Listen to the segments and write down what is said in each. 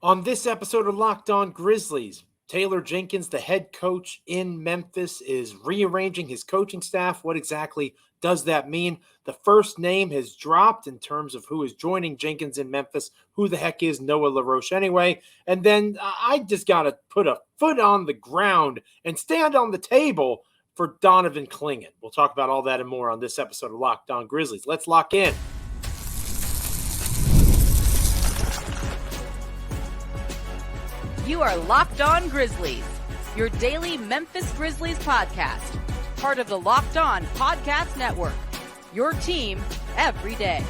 On this episode of Locked On Grizzlies, Taylor Jenkins, the head coach in Memphis, is rearranging his coaching staff. What exactly does that mean? The first name has dropped in terms of who is joining Jenkins in Memphis. Who the heck is Noah LaRoche anyway? And then I just got to put a foot on the ground and stand on the table for Donovan Clingan. We'll talk about all that and more on this episode of Locked On Grizzlies. Let's lock in. You are Locked On Grizzlies, your daily Memphis Grizzlies podcast, part of the Locked On Podcast Network, your team every day.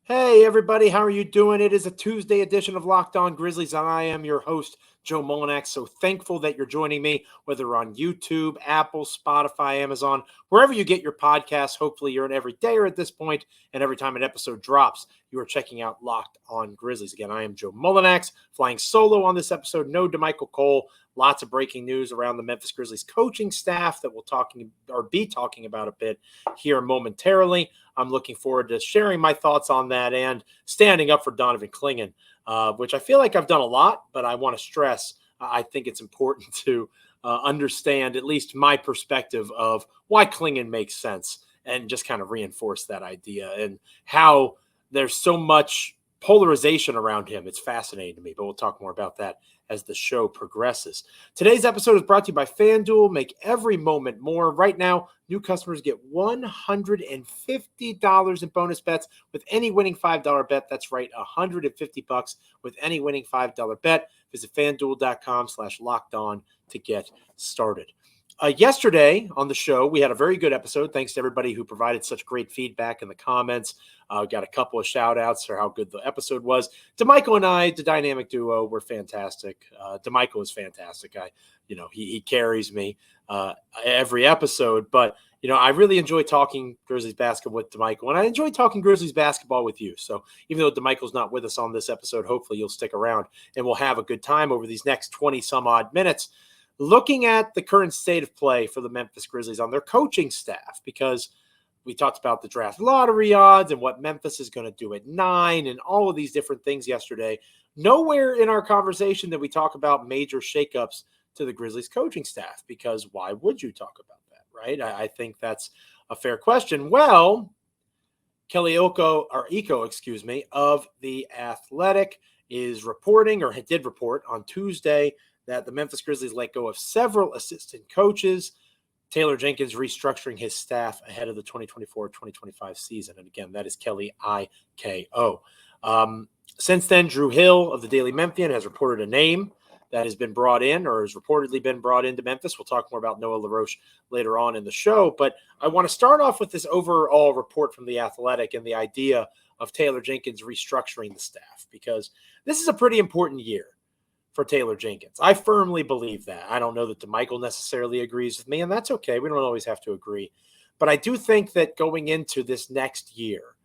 Hey, everybody, how are you doing? It is a Tuesday edition of Locked On Grizzlies, and I am your host, Joe Mullinax. So thankful that you're joining me, whether on YouTube, Apple, Spotify, Amazon, wherever you get your podcasts. Hopefully you're an everydayer at this point, and every time an episode drops, you are checking out Locked On Grizzlies. Again, I am Joe Mullinax, flying solo on this episode. No DeMichael Cole. Lots of breaking news around the Memphis Grizzlies coaching staff that we'll be talking about a bit here momentarily. I'm looking forward to sharing my thoughts on that and standing up for Donovan Clingan, which I feel like I've done a lot, but I want to stress I think it's important to understand at least my perspective of why Clingan makes sense and just kind of reinforce that idea and how there's so much polarization around him. It's fascinating to me, but we'll talk more about that as the show progresses. Today's episode is brought to you by FanDuel. Make every moment more. Right now, new customers get $150 in bonus bets with any winning $5 bet. That's right, $150 with any winning $5 bet. Visit FanDuel.com/lockedon to get started. Yesterday on the show, we had a very good episode. Thanks to everybody who provided such great feedback in the comments. Got a couple of shout outs for how good the episode was. DeMichael and I, the dynamic duo, were fantastic. DeMichael is fantastic. He carries me every episode, but I really enjoy talking Grizzlies basketball with DeMichael, and I enjoy talking Grizzlies basketball with you. So even though DeMichael's not with us on this episode, hopefully you'll stick around and we'll have a good time over these next 20 some odd minutes looking at the current state of play for the Memphis Grizzlies on their coaching staff, because we talked about the draft lottery odds and what Memphis is going to do at 9 and all of these different things yesterday. Nowhere in our conversation did we talk about major shakeups to the Grizzlies coaching staff, because why would you talk about that, right? I think that's a fair question. Well, Kelly Iko of The Athletic is reporting, or did report on Tuesday, that the Memphis Grizzlies let go of several assistant coaches. Taylor Jenkins restructuring his staff ahead of the 2024-2025 season. And again, that is Kelly Iko. Since then, Drew Hill of the Daily Memphian has reported a name that has been brought in, or has reportedly been brought into Memphis. We'll talk more about Noah LaRoche later on in the show. But I want to start off with this overall report from The Athletic and the idea of Taylor Jenkins restructuring the staff, because this is a pretty important year for Taylor Jenkins. I firmly believe that. I don't know that DeMichael necessarily agrees with me, and that's okay. We don't always have to agree. But I do think that going into this next year,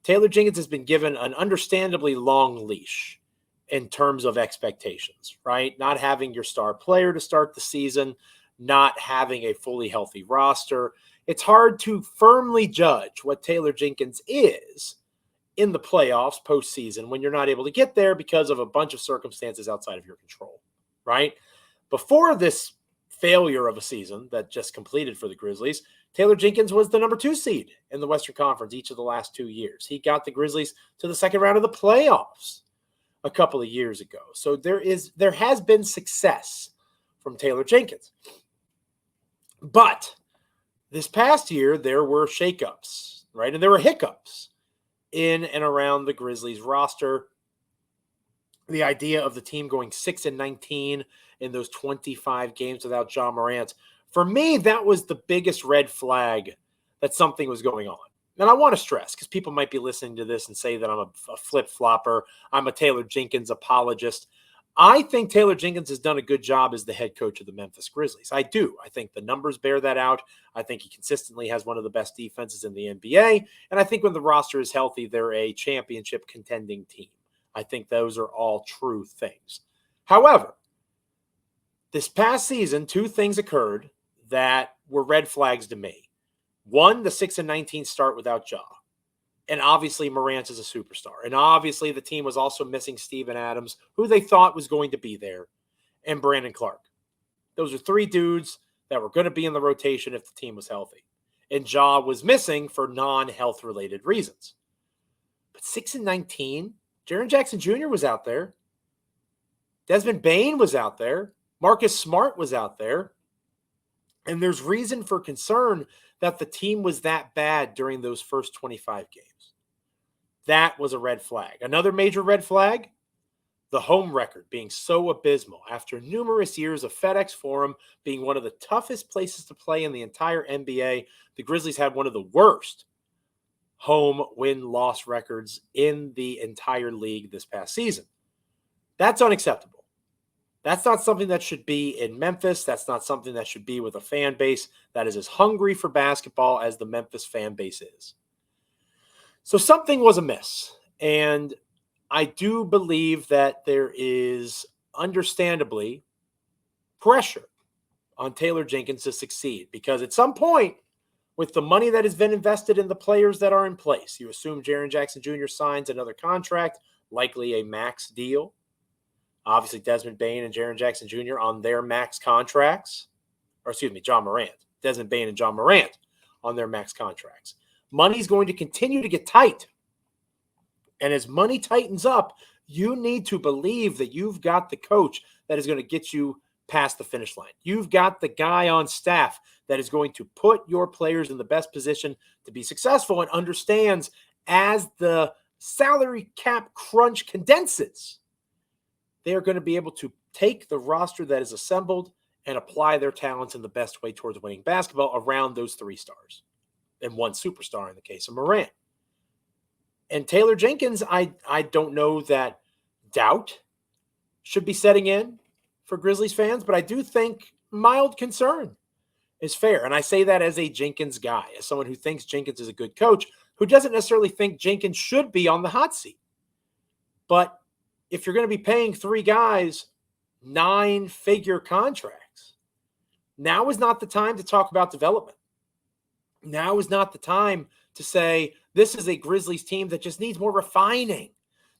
Taylor Jenkins has been given an understandably long leash in terms of expectations, right? Not having your star player to start the season, not having a fully healthy roster. It's hard to firmly judge what Taylor Jenkins is in the playoffs postseason when you're not able to get there because of a bunch of circumstances outside of your control, right? Before this failure of a season that just completed for the Grizzlies, Taylor Jenkins was the number 2 seed in the Western Conference each of the last 2 years. He got the Grizzlies to the second round of the playoffs a couple of years ago. So there has been success from Taylor Jenkins. But this past year, there were shakeups, right? And there were hiccups in and around the Grizzlies roster. The idea of the team going 6-19 in those 25 games without Ja Morant, for me, that was the biggest red flag that something was going on. And I want to stress, because people might be listening to this and say that I'm a flip-flopper, I'm a Taylor Jenkins apologist. I think Taylor Jenkins has done a good job as the head coach of the Memphis Grizzlies. I do. I think the numbers bear that out. I think he consistently has one of the best defenses in the NBA. And I think when the roster is healthy, they're a championship contending team. I think those are all true things. However, this past season, 2 things occurred that were red flags to me. One, the 6-19 start without Ja. And obviously Morant is a superstar. And obviously the team was also missing Steven Adams, who they thought was going to be there, and Brandon Clark. Those are three dudes that were going to be in the rotation if the team was healthy. And Ja was missing for non-health related reasons. But 6-19, Jaren Jackson Jr. was out there. Desmond Bane was out there. Marcus Smart was out there. And there's reason for concern that the team was that bad during those first 25 games. That was a red flag. Another major red flag, the home record being so abysmal. After numerous years of FedEx Forum being one of the toughest places to play in the entire NBA, the Grizzlies had one of the worst home win-loss records in the entire league this past season. That's unacceptable. That's not something that should be in Memphis. That's not something that should be with a fan base that is as hungry for basketball as the Memphis fan base is. So something was amiss. And I do believe that there is understandably pressure on Taylor Jenkins to succeed, because at some point, with the money that has been invested in the players that are in place, you assume Jaren Jackson Jr. signs another contract, likely a max deal. Obviously, Desmond Bane and Jaren Jackson Jr. on their max contracts. John Morant. Desmond Bane and John Morant on their max contracts. Money's going to continue to get tight. And as money tightens up, you need to believe that you've got the coach that is going to get you past the finish line. You've got the guy on staff that is going to put your players in the best position to be successful and understands as the salary cap crunch condenses, they are going to be able to take the roster that is assembled and apply their talents in the best way towards winning basketball around those three stars and one superstar in the case of Morant. And Taylor Jenkins, I don't know that doubt should be setting in for Grizzlies fans, but I do think mild concern is fair. And I say that as a Jenkins guy, as someone who thinks Jenkins is a good coach, who doesn't necessarily think Jenkins should be on the hot seat. But if you're going to be paying three guys 9-figure contracts, now is not the time to talk about development. Now is not the time to say this is a Grizzlies team that just needs more refining.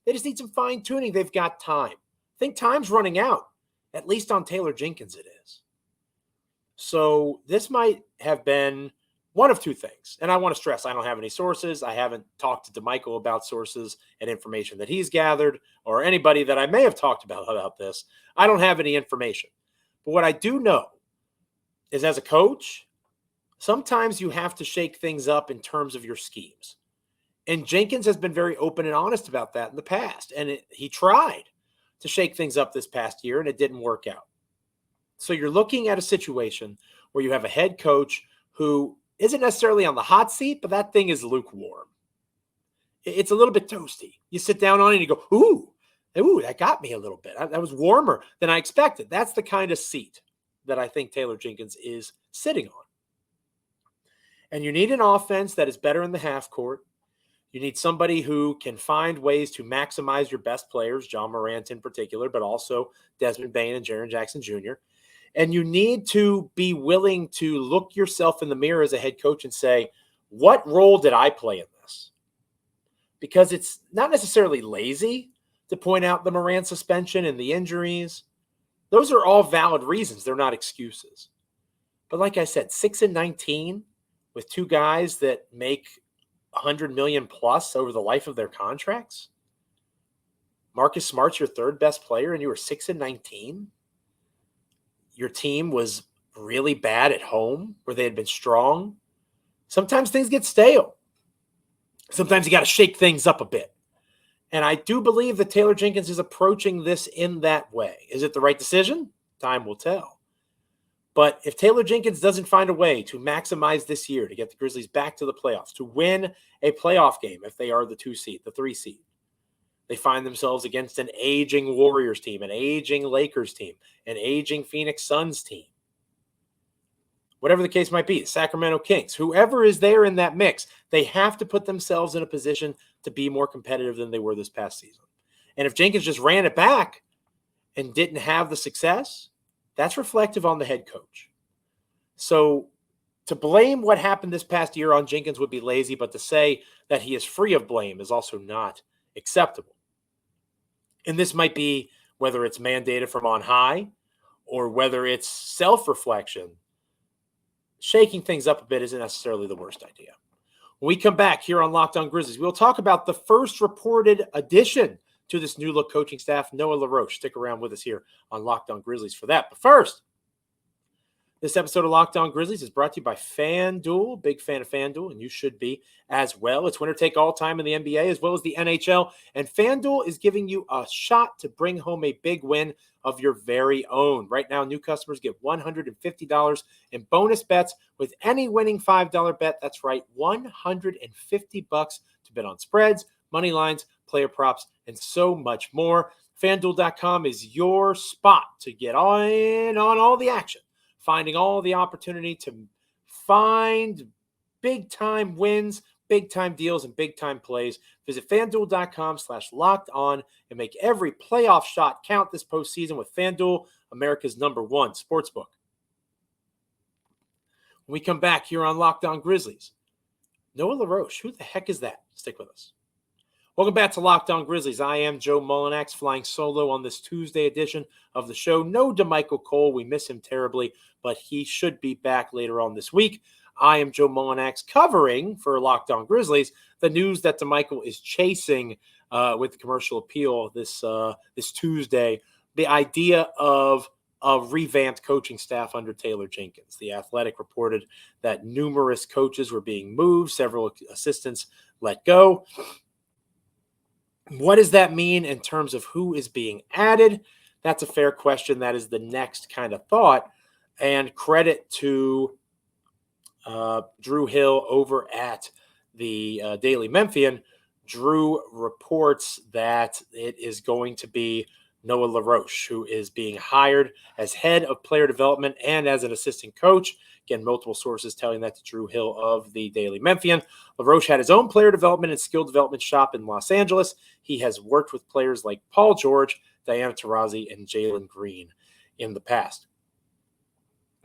They just need some fine tuning. They've got time. I think time's running out, at least on Taylor Jenkins it is. So this might have been one of two things. And I want to stress, I don't have any sources. I haven't talked to DeMichael about sources and information that he's gathered, or anybody that I may have talked about this. I don't have any information. But what I do know is, as a coach, sometimes you have to shake things up in terms of your schemes. And Jenkins has been very open and honest about that in the past. And he tried to shake things up this past year, and it didn't work out. So you're looking at a situation where you have a head coach who isn't necessarily on the hot seat, but that thing is lukewarm. It's a little bit toasty. You sit down on it and you go, ooh, that got me a little bit. That was warmer than I expected. That's the kind of seat that I think Taylor Jenkins is sitting on. And you need an offense that is better in the half court. You need somebody who can find ways to maximize your best players, John Morant in particular, but also Desmond Bane and Jaren Jackson Jr. And you need to be willing to look yourself in the mirror as a head coach and say, what role did I play in this? Because it's not necessarily lazy to point out the Morant suspension and the injuries. Those are all valid reasons. They're not excuses. But like I said, 6-19 with two guys that make $100 million plus over the life of their contracts. Marcus Smart's your third best player, and you were 6-19. Your team was really bad at home where they had been strong. Sometimes things get stale. Sometimes you got to shake things up a bit. And I do believe that Taylor Jenkins is approaching this in that way. Is it the right decision? Time will tell. But if Taylor Jenkins doesn't find a way to maximize this year to get the Grizzlies back to the playoffs, to win a playoff game if they are the 2 seed, the 3 seed, they find themselves against an aging Warriors team, an aging Lakers team, an aging Phoenix Suns team. Whatever the case might be, Sacramento Kings, whoever is there in that mix, they have to put themselves in a position to be more competitive than they were this past season. And if Jenkins just ran it back and didn't have the success, that's reflective on the head coach. So To blame what happened this past year on Jenkins would be lazy, but to say that he is free of blame is also not acceptable. And this might be whether it's mandated from on high or whether it's self-reflection. Shaking things up a bit isn't necessarily the worst idea. When we come back here on Locked On Grizzlies, we'll talk about the first reported addition to this new look coaching staff, Noah LaRoche. Stick around with us here on Locked On Grizzlies for that. But first, this episode of Locked On Grizzlies is brought to you by FanDuel. Big fan of FanDuel, and you should be as well. It's winner take all time in the NBA as well as the NHL, and FanDuel is giving you a shot to bring home a big win of your very own. Right now, new customers get $150 in bonus bets with any winning $5 bet. That's right, $150 to bet on spreads, money lines, player props, and so much more. FanDuel.com is your spot to get on all the action, finding all the opportunity to find big-time wins, big-time deals, and big-time plays. Visit FanDuel.com/lockedon and make every playoff shot count this postseason with FanDuel, America's #1 sportsbook. When we come back here on Locked On Grizzlies, Noah LaRoche, who the heck is that? Stick with us. Welcome back to Locked On Grizzlies. I am Joe Mullinax, flying solo on this Tuesday edition of the show. No DeMichael Cole. We miss him terribly, but he should be back later on this week. I am Joe Mullinax, covering for Locked On Grizzlies the news that DeMichael is chasing with the commercial appeal this Tuesday. The idea of a revamped coaching staff under Taylor Jenkins. The Athletic reported that numerous coaches were being moved, several assistants let go. What does that mean in terms of who is being added? That's a fair question. That is the next kind of thought. And credit to Drew Hill over at the Daily Memphian. Drew reports that it is going to be Noah LaRoche, who is being hired as head of player development and as an assistant coach. Again, multiple sources telling that to Drew Hill of the Daily Memphian. LaRoche had his own player development and skill development shop in Los Angeles. He has worked with players like Paul George, Diana Taurasi, and Jalen Green in the past.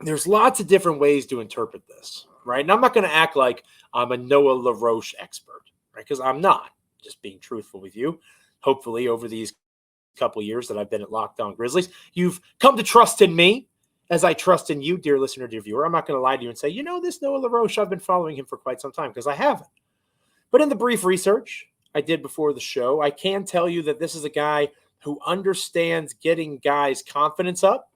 There's lots of different ways to interpret this, right? And I'm not going to act like I'm a Noah LaRoche expert, right? Because I'm not, just being truthful with you. Hopefully, over these couple years that I've been at Locked On Grizzlies, you've come to trust in me as I trust in you, dear listener, dear viewer. I'm not going to lie to you and say, this Noah LaRoche, I've been following him for quite some time, because I haven't. But in the brief research I did before the show, I can tell you that this is a guy who understands getting guys' confidence up,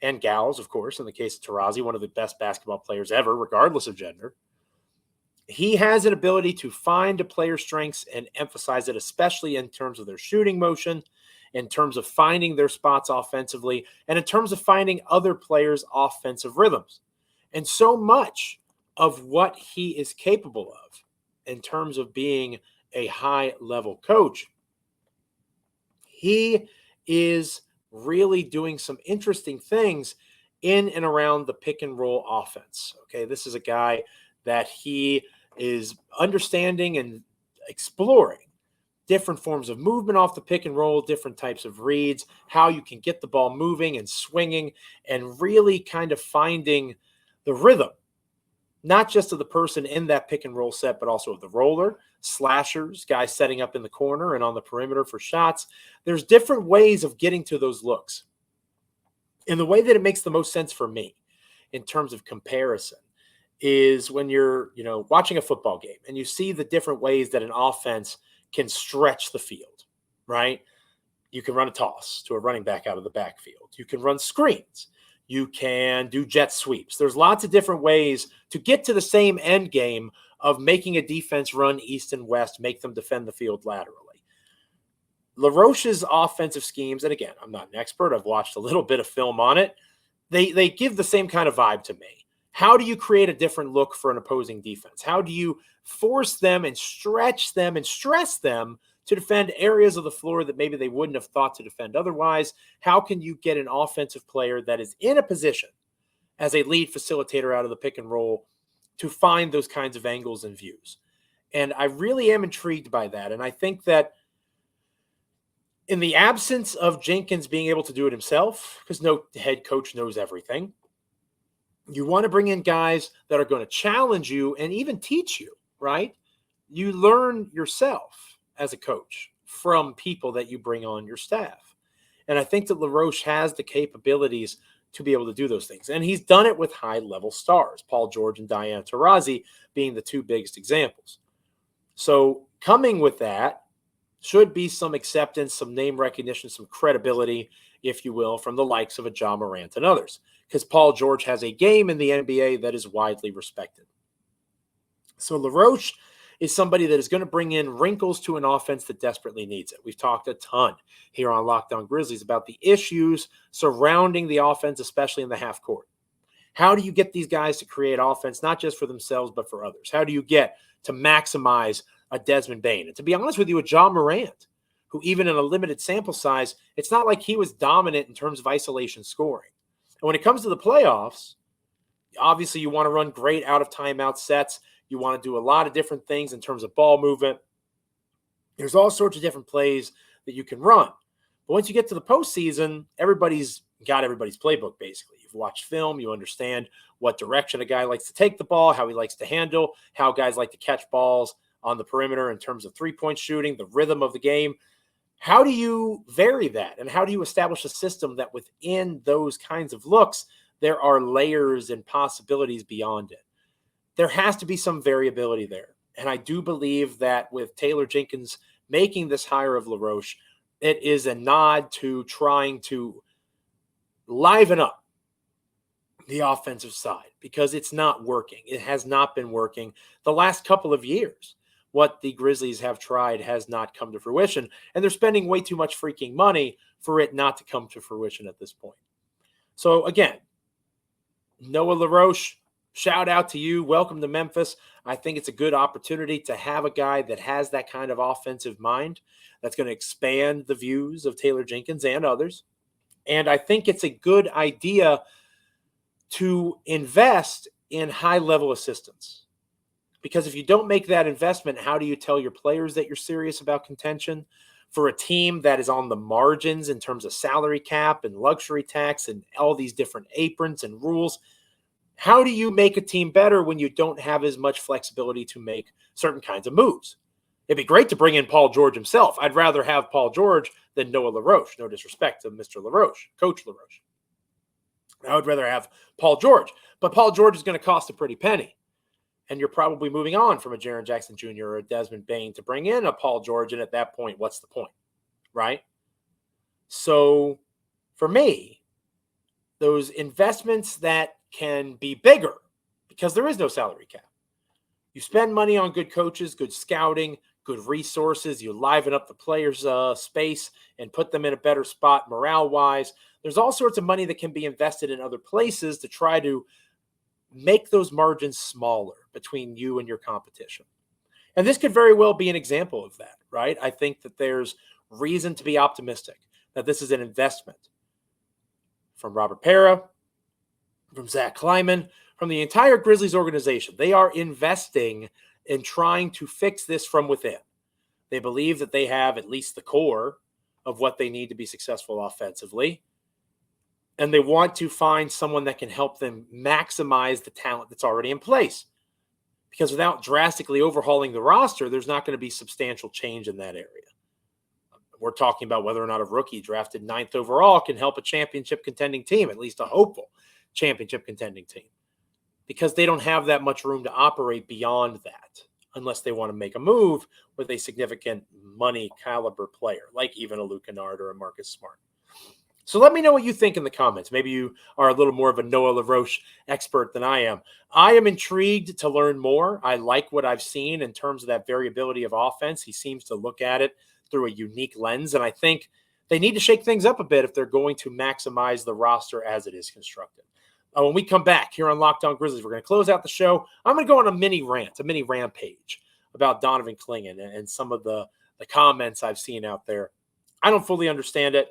and gals, of course, in the case of Taurasi, one of the best basketball players ever, regardless of gender. He has an ability to find a player's strengths and emphasize it, especially in terms of their shooting motion, in terms of finding their spots offensively, and in terms of finding other players' offensive rhythms. And so much of what he is capable of in terms of being a high-level coach, he is really doing some interesting things in and around the pick-and-roll offense. Okay, this is a guy that he is understanding and exploring different forms of movement off the pick and roll, different types of reads, how you can get the ball moving and swinging, and really kind of finding the rhythm, not just of the person in that pick and roll set, but also of the roller, slashers, guys setting up in the corner and on the perimeter for shots. There's different ways of getting to those looks. And the way that it makes the most sense for me in terms of comparison is when you're, watching a football game and you see the different ways that an offense can stretch the field, right? You can run a toss to a running back out of the backfield. You can run screens. You can do jet sweeps. There's lots of different ways to get to the same end game of making a defense run east and west, make them defend the field laterally. LaRoche's offensive schemes, and again, I'm not an expert. I've watched a little bit of film on it. They give the same kind of vibe to me. How do you create a different look for an opposing defense? How do you force them and stretch them and stress them to defend areas of the floor that maybe they wouldn't have thought to defend otherwise? How can you get an offensive player that is in a position as a lead facilitator out of the pick and roll to find those kinds of angles and views? And I really am intrigued by that. And I think that in the absence of Jenkins being able to do it himself, because no head coach knows everything, You want to bring in guys that are going to challenge you and even teach you, right? You learn yourself as a coach from people that you bring on your staff. And I think that LaRoche has the capabilities to be able to do those things. And he's done it with high-level stars, Paul George and Diana Taurasi being the two biggest examples. So coming with that should be some acceptance, some name recognition, some credibility, if you will, from the likes of a Ja Morant and others, because Paul George has a game in the NBA that is widely respected. So LaRoche is somebody that is going to bring in wrinkles to an offense that desperately needs it. We've talked a ton here on Locked On Grizzlies about the issues surrounding the offense, especially in the half court. How do you get these guys to create offense, not just for themselves, but for others? How do you get to maximize a Desmond Bane? And to be honest with you, a Ja Morant, who even in a limited sample size, it's not like he was dominant in terms of isolation scoring. And when it comes to the playoffs, obviously you want to run great out of timeout sets. You want to do a lot of different things in terms of ball movement. There's all sorts of different plays that you can run. But once you get to the postseason, everybody's got everybody's playbook, basically. You've watched film. You understand what direction a guy likes to take the ball, how he likes to handle, how guys like to catch balls on the perimeter in terms of three-point shooting, the rhythm of the game. How do you vary that? And how do you establish a system that within those kinds of looks, there are layers and possibilities beyond it? There has to be some variability there. And I do believe that with Taylor Jenkins making this hire of LaRoche, it is a nod to trying to liven up the offensive side because it's not working. It has not been working the last couple of years. What the Grizzlies have tried has not come to fruition, and they're spending way too much freaking money for it not to come to fruition at this point. So again, Noah LaRoche, shout out to you. Welcome to Memphis. I think it's a good opportunity to have a guy that has that kind of offensive mind that's going to expand the views of Taylor Jenkins and others. And I think it's a good idea to invest in high-level assistance. Because if you don't make that investment, how do you tell your players that you're serious about contention? For a team that is on the margins in terms of salary cap and luxury tax and all these different aprons and rules, how do you make a team better when you don't have as much flexibility to make certain kinds of moves? It'd be great to bring in Paul George himself. I'd rather have Paul George than Noah LaRoche. No disrespect to Mr. LaRoche, Coach LaRoche. I would rather have Paul George. But Paul George is going to cost a pretty penny. And you're probably moving on from a Jaren Jackson Jr. or a Desmond Bane to bring in a Paul George. And at that point, what's the point? Right? So for me, those investments that can be bigger because there is no salary cap. You spend money on good coaches, good scouting, good resources. You liven up the players' space and put them in a better spot morale-wise. There's all sorts of money that can be invested in other places to try to make those margins smaller between you and your competition. And this could very well be an example of that, right? I think that there's reason to be optimistic that this is an investment from Robert Pera, from Zach Kleiman, from the entire Grizzlies organization. They are investing in trying to fix this from within. They believe that they have at least the core of what they need to be successful offensively. And they want to find someone that can help them maximize the talent that's already in place. Because without drastically overhauling the roster, there's not going to be substantial change in that area. We're talking about whether or not a rookie drafted 9th overall can help a championship contending team, at least a hopeful championship contending team. Because they don't have that much room to operate beyond that unless they want to make a move with a significant money caliber player, like even a Luke Kennard or a Marcus Smart. So let me know what you think in the comments. Maybe you are a little more of a Noah LaRoche expert than I am. I am intrigued to learn more. I like what I've seen in terms of that variability of offense. He seems to look at it through a unique lens, and I think they need to shake things up a bit if they're going to maximize the roster as it is constructed. When we come back here on Locked On Grizzlies, we're going to close out the show. I'm going to go on a mini rampage about Donovan Clingan and some of the comments I've seen out there. I don't fully understand it.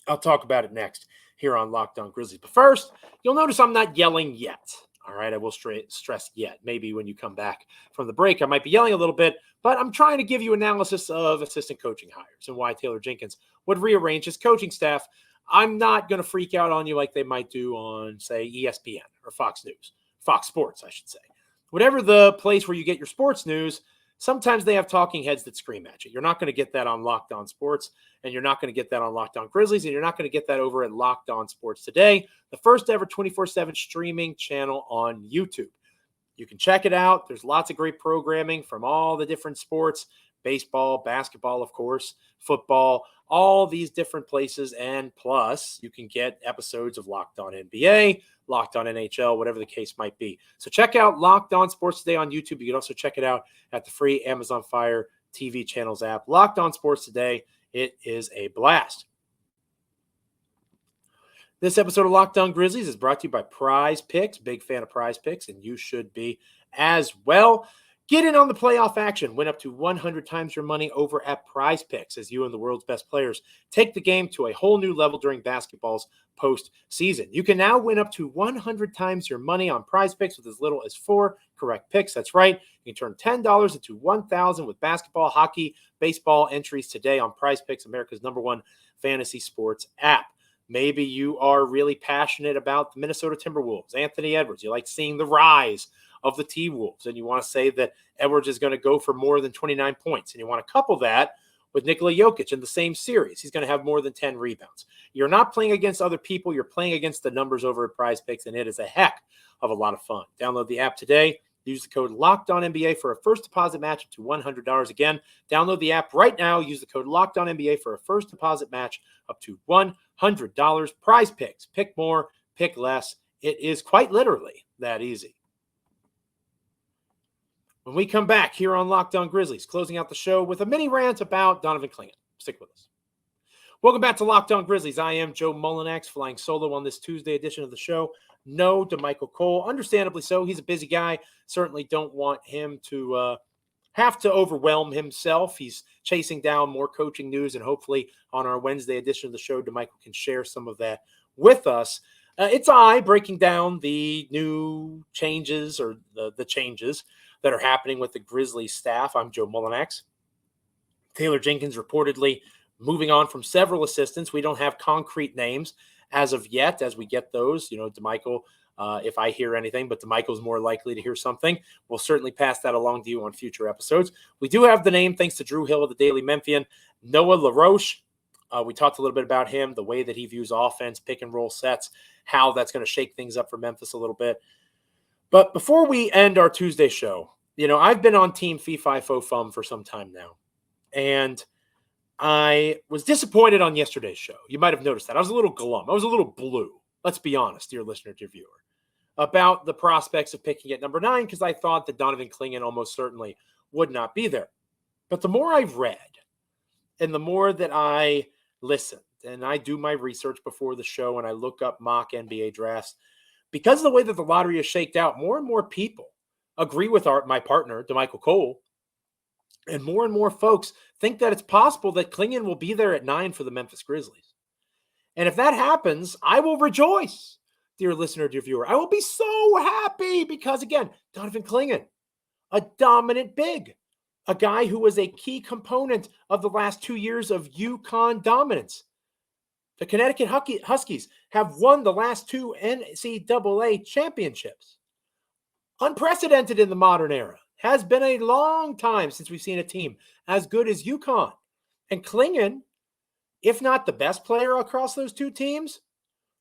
I'll talk about it next here on Locked On Grizzlies. But first, you'll notice I'm not yelling yet. All right, I will stress yet. Maybe when you come back from the break, I might be yelling a little bit, but I'm trying to give you analysis of assistant coaching hires and why Taylor Jenkins would rearrange his coaching staff. I'm not going to freak out on you like they might do on, say, ESPN or Fox News, Fox Sports, I should say. Whatever the place where you get your sports news, sometimes they have talking heads that scream at you. You're not going to get that on Locked On Sports, and you're not going to get that on Locked On Grizzlies, and you're not going to get that over at Locked On Sports Today, the first ever 24/7 streaming channel on YouTube. You can check it out. There's lots of great programming from all the different sports, baseball, basketball, of course, football, all these different places. And plus, you can get episodes of Locked On NBA, Locked On NHL, whatever the case might be. So check out Locked On Sports Today on YouTube. You can also check it out at the free Amazon Fire TV channels app. Locked On Sports Today. It is a blast. This episode of Locked On Grizzlies is brought to you by Prize Picks. Big fan of Prize Picks, and you should be as well. Get in on the playoff action. Win up to 100 times your money over at Prize Picks as you and the world's best players take the game to a whole new level during basketball's postseason. You can now win up to 100 times your money on Prize Picks with as little as 4 correct picks. That's right. You can turn $10 into $1,000 with basketball, hockey, baseball entries today on Prize Picks, America's #1 fantasy sports app. Maybe you are really passionate about the Minnesota Timberwolves, Anthony Edwards. You like seeing the rise of the T-Wolves, and you want to say that Edwards is going to go for more than 29 points, and you want to couple that with Nikola Jokic in the same series. He's going to have more than 10 rebounds. You're not playing against other people. You're playing against the numbers over at Prize Picks, and it is a heck of a lot of fun. Download the app today. Use the code LOCKEDONNBA for a first deposit match up to $100. Again, download the app right now. Use the code LOCKEDONNBA for a first deposit match up to $100. Prize Picks. Pick more, pick less. It is quite literally that easy. When we come back here on Locked On Grizzlies, closing out the show with a mini rant about Donovan Clingan. Stick with us. Welcome back to Locked On Grizzlies. I am Joe Mullinax, flying solo on this Tuesday edition of the show. No DeMichael Cole, understandably so. He's a busy guy. Certainly don't want him to have to overwhelm himself. He's chasing down more coaching news, and hopefully on our Wednesday edition of the show, DeMichael can share some of that with us. It's I breaking down the new changes or the changes that are happening with the Grizzlies staff. I'm Joe Mullinax. Taylor Jenkins reportedly moving on from several assistants. We don't have concrete names as of yet. As we get those, DeMichael, if I hear anything, but DeMichael's more likely to hear something, we'll certainly pass that along to you on future episodes. We do have the name, thanks to Drew Hill of the Daily Memphian, Noah LaRoche. We talked a little bit about him, the way that he views offense, pick and roll sets, how that's going to shake things up for Memphis a little bit. But before we end our Tuesday show, I've been on Team Fee Fi Fo Fum for some time now. And I was disappointed on yesterday's show. You might have noticed that. I was a little glum. I was a little blue. Let's be honest, dear listener, dear viewer, about the prospects of picking at number 9 because I thought that Donovan Clingan almost certainly would not be there. But the more I've read and the more that I listened, and I do my research before the show and I look up mock NBA drafts, because of the way that the lottery is shaked out, more and more people agree with my partner, DeMichael Cole, and more folks think that it's possible that Clingan will be there at 9 for the Memphis Grizzlies. And if that happens, I will rejoice, dear listener, dear viewer. I will be so happy because, again, Donovan Clingan, a dominant big, a guy who was a key component of the last 2 years of UConn dominance. The Connecticut Huskies have won the last 2 NCAA championships. Unprecedented in the modern era. Has been a long time since we've seen a team as good as UConn. And Clingan, if not the best player across those 2 teams,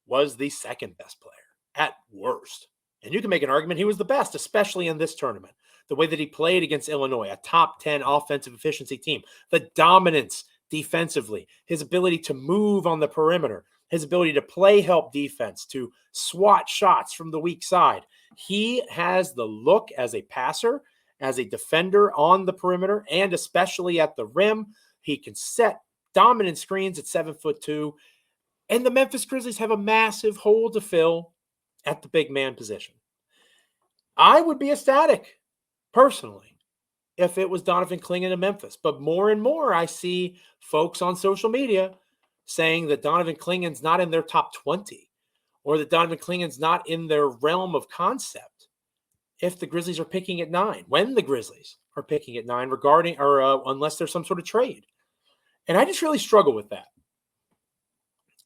was the second best player at worst. And you can make an argument he was the best, especially in this tournament. The way that he played against Illinois, a top 10 offensive efficiency team, the dominance defensively, his ability to move on the perimeter, his ability to play help defense, to swat shots from the weak side. He has the look as a passer, as a defender on the perimeter, and especially at the rim. He can set dominant screens at 7'2". And the Memphis Grizzlies have a massive hole to fill at the big man position. I would be ecstatic, personally, if it was Donovan Clingan in Memphis. But more and more, I see folks on social media saying that Donovan Clingan's not in their top 20 or that Donovan Clingan's not in their realm of concept if the Grizzlies are picking at 9, when the Grizzlies are picking at 9 unless there's some sort of trade. And I just really struggle with that.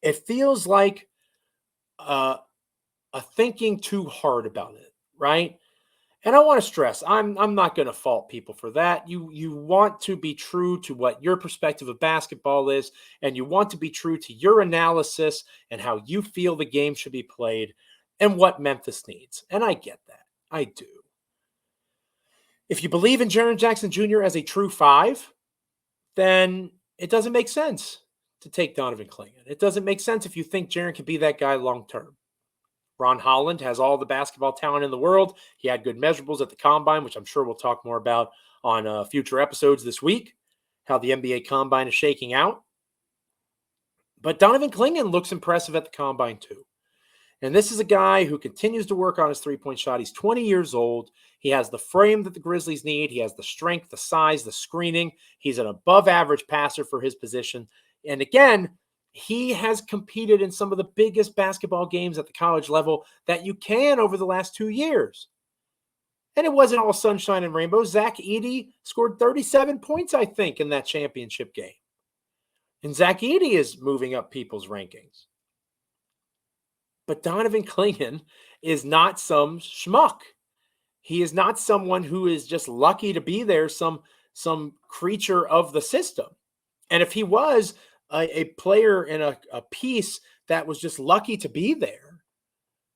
It feels like a thinking too hard about it, right? And I want to stress, I'm not going to fault people for that. You want to be true to what your perspective of basketball is, and you want to be true to your analysis and how you feel the game should be played and what Memphis needs. And I get that. I do. If you believe in Jaren Jackson Jr. as a true five, then it doesn't make sense to take Donovan Clingan. It doesn't make sense if you think Jaren can be that guy long term. Ron Holland has all the basketball talent in the world. He had good measurables at the Combine, which I'm sure we'll talk more about on future episodes this week, how the NBA Combine is shaking out. But Donovan Clingan looks impressive at the Combine too. And this is a guy who continues to work on his three-point shot. He's 20 years old. He has the frame that the Grizzlies need. He has the strength, the size, the screening. He's an above-average passer for his position. And again, he has competed in some of the biggest basketball games at the college level that you can over the last 2 years. And it wasn't all sunshine and rainbows. Zach Edey scored 37 points, I think, in that championship game. And Zach Edey is moving up people's rankings. But Donovan Clingan is not some schmuck. He is not someone who is just lucky to be there, some creature of the system. And if he was a player in a piece that was just lucky to be there,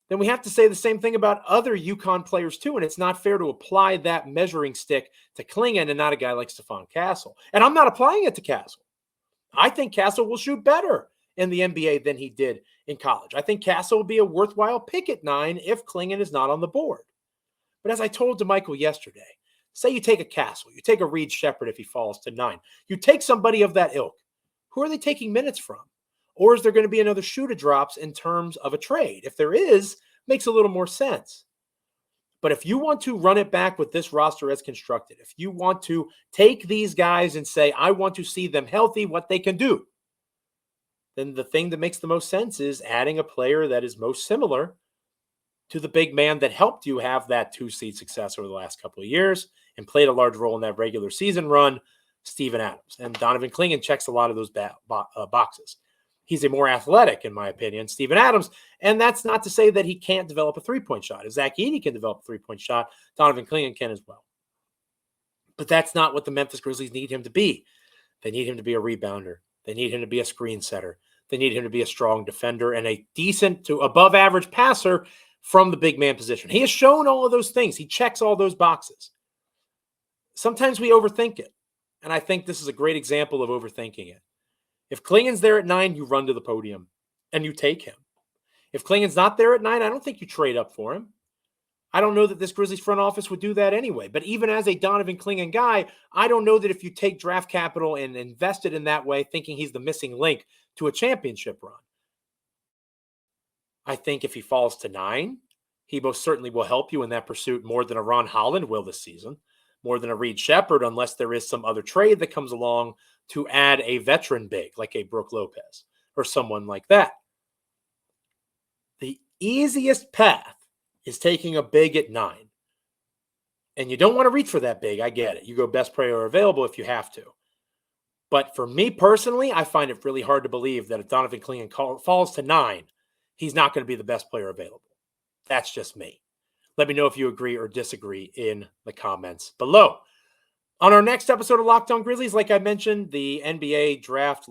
then we have to say the same thing about other UConn players too. And it's not fair to apply that measuring stick to Clingan and not a guy like Stephon Castle. And I'm not applying it to Castle. I think Castle will shoot better in the NBA than he did in college. I think Castle will be a worthwhile pick at 9 if Clingan is not on the board. But as I told DeMichael yesterday, say you take a Castle, you take a Reed Shepherd if he falls to 9. You take somebody of that ilk. Who are they taking minutes from? Or is there going to be another shoe to drops in terms of a trade? If there is, makes a little more sense. But if you want to run it back with this roster as constructed, if you want to take these guys and say, I want to see them healthy, what they can do, then the thing that makes the most sense is adding a player that is most similar to the big man that helped you have that 2-seed success over the last couple of years and played a large role in that regular season run, Steven Adams. And Donovan Clingan checks a lot of those boxes. He's a more athletic, in my opinion, Steven Adams. And that's not to say that he can't develop a three-point shot. If Zach Edey can develop a three-point shot, Donovan Clingan can as well. But that's not what the Memphis Grizzlies need him to be. They need him to be a rebounder. They need him to be a screen setter. They need him to be a strong defender and a decent to above average passer from the big man position. He has shown all of those things. He checks all those boxes. Sometimes we overthink it. And I think this is a great example of overthinking it. If Clingan's there at 9, you run to the podium and you take him. If Clingan's not there at 9, I don't think you trade up for him. I don't know that this Grizzlies front office would do that anyway. But even as a Donovan Clingan guy, I don't know that if you take draft capital and invest it in that way, thinking he's the missing link to a championship run. I think if he falls to 9, he most certainly will help you in that pursuit more than a Ron Holland will this season, more than a Reed Shepherd, unless there is some other trade that comes along to add a veteran big like a Brook Lopez or someone like that. The easiest path is taking a big at 9. And you don't want to reach for that big. I get it. You go best player available if you have to. But for me personally, I find it really hard to believe that if Donovan Clingan falls to 9, he's not going to be the best player available. That's just me. Let me know if you agree or disagree in the comments below. On our next episode of Locked On Grizzlies, like I mentioned, the NBA draft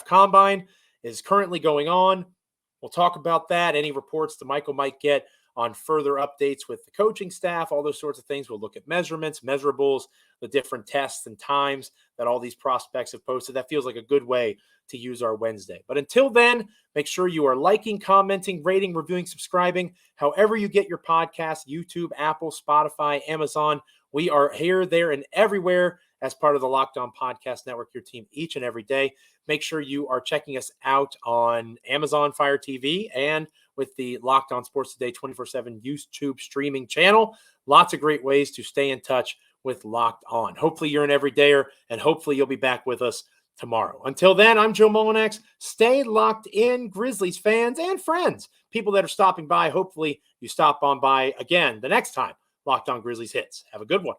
combine is currently going on. We'll talk about that, any reports that Michael might get on further updates with the coaching staff, all those sorts of things. We'll look at measurements, measurables, the different tests and times that all these prospects have posted. That feels like a good way to use our Wednesday. But until then, make sure you are liking, commenting, rating, reviewing, subscribing, however you get your podcast, YouTube, Apple, Spotify, Amazon. We are here, there, and everywhere as part of the Locked On Podcast Network, your team each and every day. Make sure you are checking us out on Amazon Fire TV and with the Locked On Sports Today 24/7 YouTube streaming channel. Lots of great ways to stay in touch with Locked On. Hopefully you're an everydayer, and hopefully you'll be back with us tomorrow. Until then, I'm Joe Mullinax. Stay locked in, Grizzlies fans and friends, people that are stopping by. Hopefully you stop on by again the next time Locked On Grizzlies hits. Have a good one.